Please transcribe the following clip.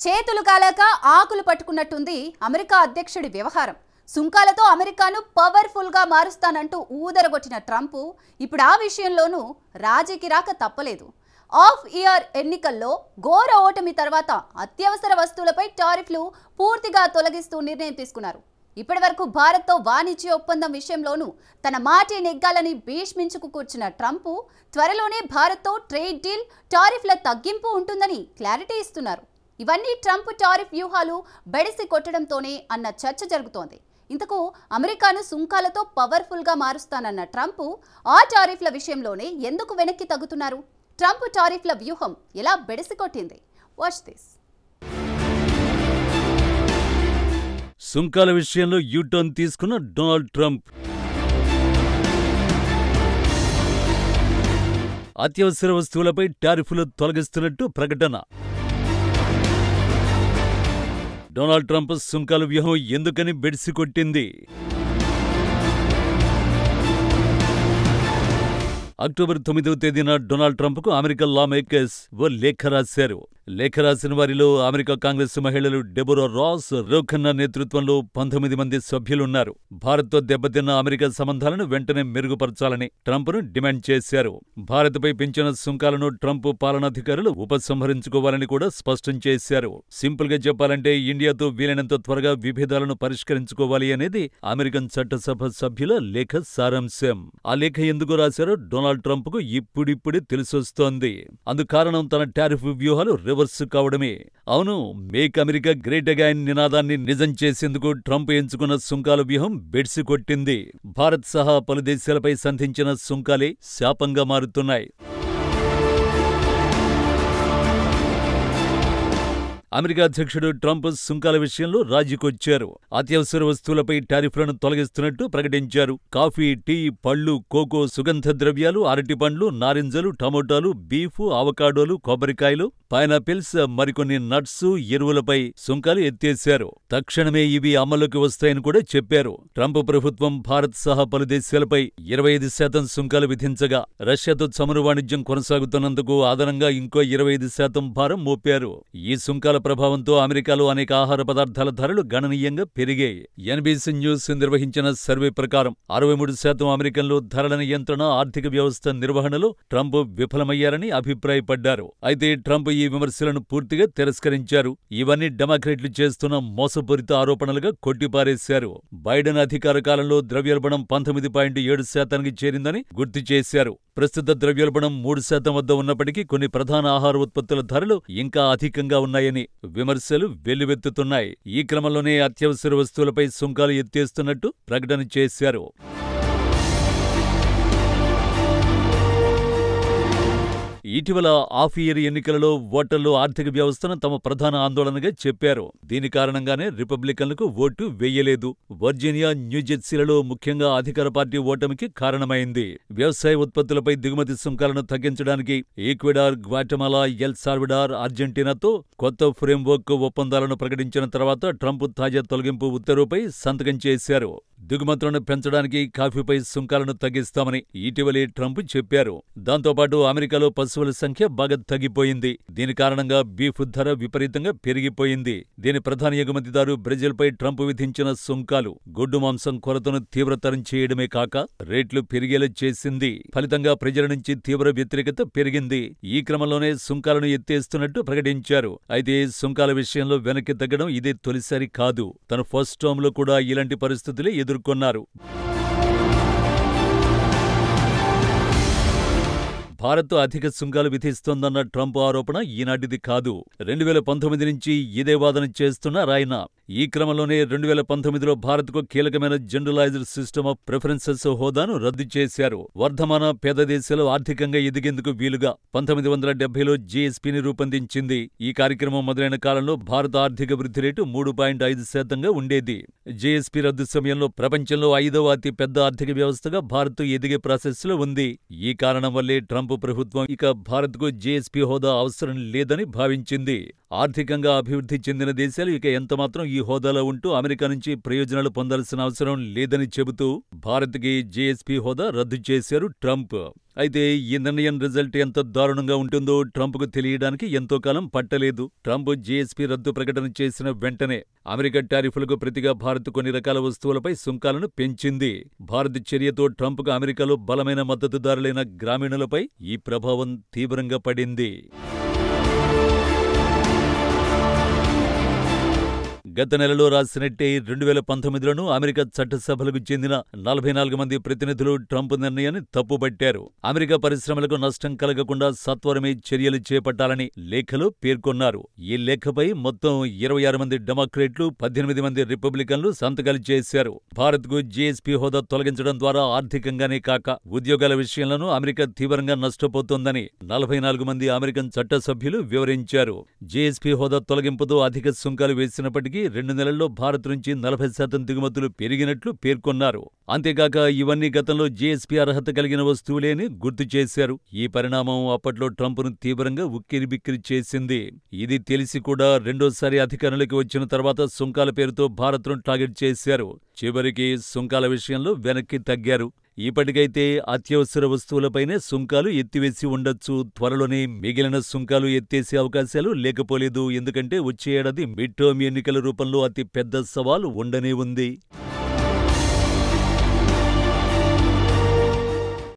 చేతులు కాలాక ఆకులు పట్టుకున్నట్టుంది అమెరికా అధ్యక్షుడి వ్యవహారం. సుంకాలతో అమెరికాను పవర్ఫుల్ గా మారుస్తానంటూ ఊదరగొట్టిన ట్రంప్ ఇప్పుడు ఆ విషయంలోనూ రాజీకి రాక తప్పలేదు. ఆఫ్ ఇయర్ ఎన్నికల్లో ఘోర ఓటమి తర్వాత అత్యవసర వస్తువులపై టారిఫ్లు పూర్తిగా తొలగిస్తూ నిర్ణయం తీసుకున్నారు. ఇప్పటివరకు భారత్తో వాణిజ్య ఒప్పందం విషయంలోనూ తన మాటే నెగ్గాలని భీష్మించుకు కూర్చున్న ట్రంప్ త్వరలోనే భారత్తో ట్రేడ్ డీల్, టారిఫ్ల తగ్గింపు ఉంటుందని క్లారిటీ ఇస్తున్నారు. ఇవన్నీ ట్రంప్ టారిఫ్ వ్యూహాలు బెడిసి కొట్టడంతోనే అన్న చర్చ జరుగుతోంది. ఇంతకు అమెరికాను సుంకాలతో పవర్ఫుల్గా మారుస్తానన్న ట్రంప్ ఆ టారిఫ్ల విషయంలోనే ఎందుకు వెనక్కి తగ్గుతున్నారు? ట్రంప్ టారిఫ్ల వ్యూహం ఎలా బెడిసి కొట్టింది? Watch this. సుంకాల విషయంలో యూటర్న్ తీసుకున్న డొనాల్డ్ ట్రంప్. అత్యవసర వస్తువులపై టారిఫ్లు తొలగిస్తున్నట్టు ప్రకటన. డొనాల్డ్ ట్రంప్ సుంకాల వ్యూహం ఎందుకని బెడిసికొట్టింది? అక్టోబర్ 9వ తేదీన డొనాల్డ్ ట్రంప్కు అమెరికా లా మేకర్స్ ఓ లేఖ రాశారు. లేఖ రాసిన వారిలో అమెరికా కాంగ్రెస్ మహిళలు డెబోరా రాస్, రోఖన్నా నేతృత్వంలో 19 మంది సభ్యులున్నారు. భారత్తో దెబ్బతిన్న అమెరికా సంబంధాలను వెంటనే మెరుగుపరచాలని ట్రంప్ను డిమాండ్ చేశారు. భారత్పై పెంచిన సుంకాలను ట్రంప్ పాలనాధికారులు ఉపసంహరించుకోవాలని కూడా స్పష్టం చేశారు. సింపుల్ గా చెప్పాలంటే ఇండియాతో వీలైనంత త్వరగా విభేదాలను పరిష్కరించుకోవాలి అనేది అమెరికన్ చట్టసభ సభ్యుల లేఖ సారాంశం. ఆ లేఖ ఎందుకు రాశారో డొనాల్డ్ ట్రంప్ కు ఇప్పుడిప్పుడే తెలిసొస్తోంది. అందుకారణం తన టారిఫ్ వ్యూహాలు రివర్స్ కావడమే. అవును, మేక్ అమెరికా గ్రేట్ అగైన్ నినాదాన్ని నిజం చేసేందుకు ట్రంప్ ఎంచుకున్న సుంకాల వ్యూహం బెడిసి కొట్టింది. భారత్ సహా పలు దేశాలపై సంధించిన సుంకాలే శాపంగా మారుతున్నాయి. అమెరికా అధ్యక్షుడు ట్రంప్ సుంకాల విషయంలో రాజీకొచ్చారు. అత్యవసర వస్తువులపై టారిఫ్లను తొలగిస్తున్నట్టు ప్రకటించారు. కాఫీ, టీ, పళ్లు, కోకో, సుగంధ ద్రవ్యాలు, అరటిపండ్లు, నారింజలు, టమోటాలు, బీఫ్, అవకాడోలు, కొబ్బరికాయలు, పైనాపిల్స్, మరికొన్ని నట్స్, ఎరువులపై సుంకాలు ఎత్తేశారు. తక్షణమే ఇవి అమలుకి వస్తాయని కూడా చెప్పారు. ట్రంప్ ప్రభుత్వం భారత్ సహా పలు దేశాలపై 25% సుంకాలు విధించగా రష్యాతో చమురు వాణిజ్యం కొనసాగుతున్నందుకు అదనంగా ఇంకో 25% భారం మోపారు. ఈ సుంకాల ప్రభావంతో అమెరికాలో అనేక ఆహార పదార్థాల ధరలు గణనీయంగా పెరిగాయి. ఎన్బీసీ న్యూస్ నిర్వహించిన సర్వే ప్రకారం 63% అమెరికన్లు ధరల నియంత్రణ, ఆర్థిక వ్యవస్థ నిర్వహణలో ట్రంప్ విఫలమయ్యారని అభిప్రాయపడ్డారు. అయితే ట్రంప్ ఈ విమర్శలను పూర్తిగా తిరస్కరించారు. ఇవన్నీ డెమోక్రాట్లు చేస్తున్న మోసపూరిత ఆరోపణలుగా కొట్టిపారేశారు. బైడెన్ అధికార కాలంలో ద్రవ్యోల్బణం 19.7% చేరిందని గుర్తు చేశారు. ప్రస్తుత ద్రవ్యోల్బణం 3% వద్ద ఉన్నప్పటికీ కొన్ని ప్రధాన ఆహార ఉత్పత్తుల ధరలు ఇంకా అధికంగా ఉన్నాయని విమర్శలు వెల్లువెత్తుతున్నాయి. ఈ క్రమంలోనే అత్యవసర వస్తువులపై సుంకాలు ఎత్తేస్తున్నట్టు ప్రకటన చేశారు. ఇటీవల ఆఫ్ ఇయర్ ఎన్నికలలో ఓటర్లు ఆర్థిక వ్యవస్థను తమ ప్రధాన ఆందోళనగా చెప్పారు. దీని కారణంగానే రిపబ్లికన్లకు ఓటు వేయలేదు. వర్జీనియా, న్యూజెర్సీలలో ముఖ్యంగా అధికార పార్టీ ఓటమికి కారణమైంది. వ్యవసాయ ఉత్పత్తులపై దిగుమతి సుంకాలను తగ్గించడానికి ఈక్వెడార్, గ్వాటమాలా, ఎల్ సాల్వడార్, అర్జెంటీనాతో కొత్త ఫ్రేమ్వర్క్ ఒప్పందాలను ప్రకటించిన తర్వాత ట్రంప్ తాజా తొలగింపు ఉత్తర్వుపై సంతకం చేశారు. దిగుమతులను పెంచడానికి కాఫీపై సుంకాలను తగ్గిస్తామని ఇటీవలే ట్రంప్ చెప్పారు. దాంతోపాటు అమెరికాలో పశువుల సంఖ్య బాగా తగ్గిపోయింది. దీని కారణంగా బీఫ్ ధర విపరీతంగా పెరిగిపోయింది. దీని ప్రధాన ఎగుమతిదారు బ్రెజిల్పై ట్రంప్ విధించిన సుంకాలు గొడ్డు మాంసం కొరతను తీవ్రతరం చేయడమే కాక రేట్లు పెరిగేలా చేసింది. ఫలితంగా ప్రజల నుంచి తీవ్ర వ్యతిరేకత పెరిగింది. ఈ క్రమంలోనే సుంకాలను ఎత్తేస్తున్నట్టు ప్రకటించారు. అయితే సుంకాల విషయంలో వెనక్కి తగ్గడం ఇదే తొలిసారి కాదు. తన ఫస్ట్ టర్మ్ లో కూడా ఇలాంటి పరిస్థితులే ఎదుర్కొన్నారు. భారత్ అధిక సుంకాలు విధిస్తోందన్న ట్రంప్ ఆరోపణ ఈనాటిది కాదు. 2019 నుంచి ఇదే వాదన చేస్తున్నారాయన. ఈ క్రమంలోనే 2019లో భారత్కు కీలకమైన జనరలైజ్డ్ సిస్టమ్ ఆఫ్ ప్రిఫరెన్సెస్ హోదాను రద్దు చేశారు. వర్ధమాన పేద దేశాలు ఆర్థికంగా ఎదిగేందుకు వీలుగా 1970లో జీఎస్పీని రూపొందించింది. ఈ కార్యక్రమం మొదలైన కాలంలో భారత ఆర్థిక వృద్ధి రేటు 3.5%గా ఉండేది. జీఎస్పీ రద్దు సమయంలో ప్రపంచంలో 5వ అతి పెద్ద ఆర్థిక వ్యవస్థగా భారత్ ఎదిగే ప్రాసెస్లో ఉంది. ఈ కారణం వల్లే ట్రంప్ ప్రభుత్వం ఇక భారత్కు జీఎస్పీ హోదా అవసరం లేదని భావించింది. ఆర్థికంగా అభివృద్ధి చెందిన దేశాలు ఇక ఎంతమాత్రం ఈ హోదాలో ఉంటూ అమెరికా నుంచి ప్రయోజనాలు పొందాల్సిన అవసరం లేదని చెబుతూ భారత్కి జీఎస్పీ హోదా రద్దు చేశారు ట్రంప్. అయితే ఈ నిర్ణయం రిజల్ట్ ఎంత దారుణంగా ఉంటుందో ట్రంప్కు తెలియడానికి ఎంతో కాలం పట్టలేదు. ట్రంప్ జీఎస్పీ రద్దు ప్రకటన చేసిన వెంటనే అమెరికా టారిఫ్లకు ప్రతిగా భారత్ కొన్ని రకాల వస్తువులపై సుంకాలను పెంచింది. భారత్ చర్యతో ట్రంప్కు అమెరికాలో బలమైన మద్దతుదారులైన గ్రామీణులపై ఈ ప్రభావం తీవ్రంగా పడింది. గత నెలలో రాసినట్టే 2019లోనూ అమెరికా చట్టసభలకు చెందిన 44 మంది ప్రతినిధులు ట్రంప్ నిర్ణయాన్ని తప్పుపట్టారు. అమెరికా పరిశ్రమలకు నష్టం కలగకుండా సత్వరమే చర్యలు చేపట్టాలని లేఖలో పేర్కొన్నారు. ఈ లేఖపై మొత్తం 26 మంది డెమోక్రేట్లు, 18 మంది రిపబ్లికన్లు సంతకాలు చేశారు. భారత్కు జీఎస్పీ హోదా తొలగించడం ద్వారా ఆర్థికంగానే కాక ఉద్యోగాల విషయంలోనూ అమెరికా తీవ్రంగా నష్టపోతోందని 44 మంది అమెరికన్ చట్టసభ్యులు వివరించారు. జీఎస్పీ హోదా తొలగింపుతో అధిక సుంకాలు వేసినప్పటికీ 2 నెలల్లో భారత్ నుంచి 40% దిగుమతులు పెరిగినట్లు పేర్కొన్నారు. అంతేగాక ఇవన్నీ గతంలో జీఎస్పీ అర్హత కలిగిన వస్తువులే అని గుర్తు చేశారు. ఈ పరిణామం అప్పట్లో ట్రంప్ను తీవ్రంగా ఉక్కిరిబిక్కిరి చేసింది. ఇది తెలిసి కూడా రెండోసారి అధికారంలోకి వచ్చిన తర్వాత సుంకాల పేరుతో భారత్ను టార్గెట్ చేశారు. చివరికి సుంకాల విషయంలో వెనక్కి తగ్గారు. ఇప్పటికైతే అత్యవసర వస్తువులపైనే సుంకాలు ఎత్తివేసి ఉండొచ్చు. త్వరలోనే మిగిలిన సుంకాలు ఎత్తేసే అవకాశాలు లేకపోలేదు. ఎందుకంటే వచ్చే ఏడాది మిడ్ టర్మ్ ఎన్నికల రూపంలో అతి పెద్ద సవాలు ఉండనే ఉంది.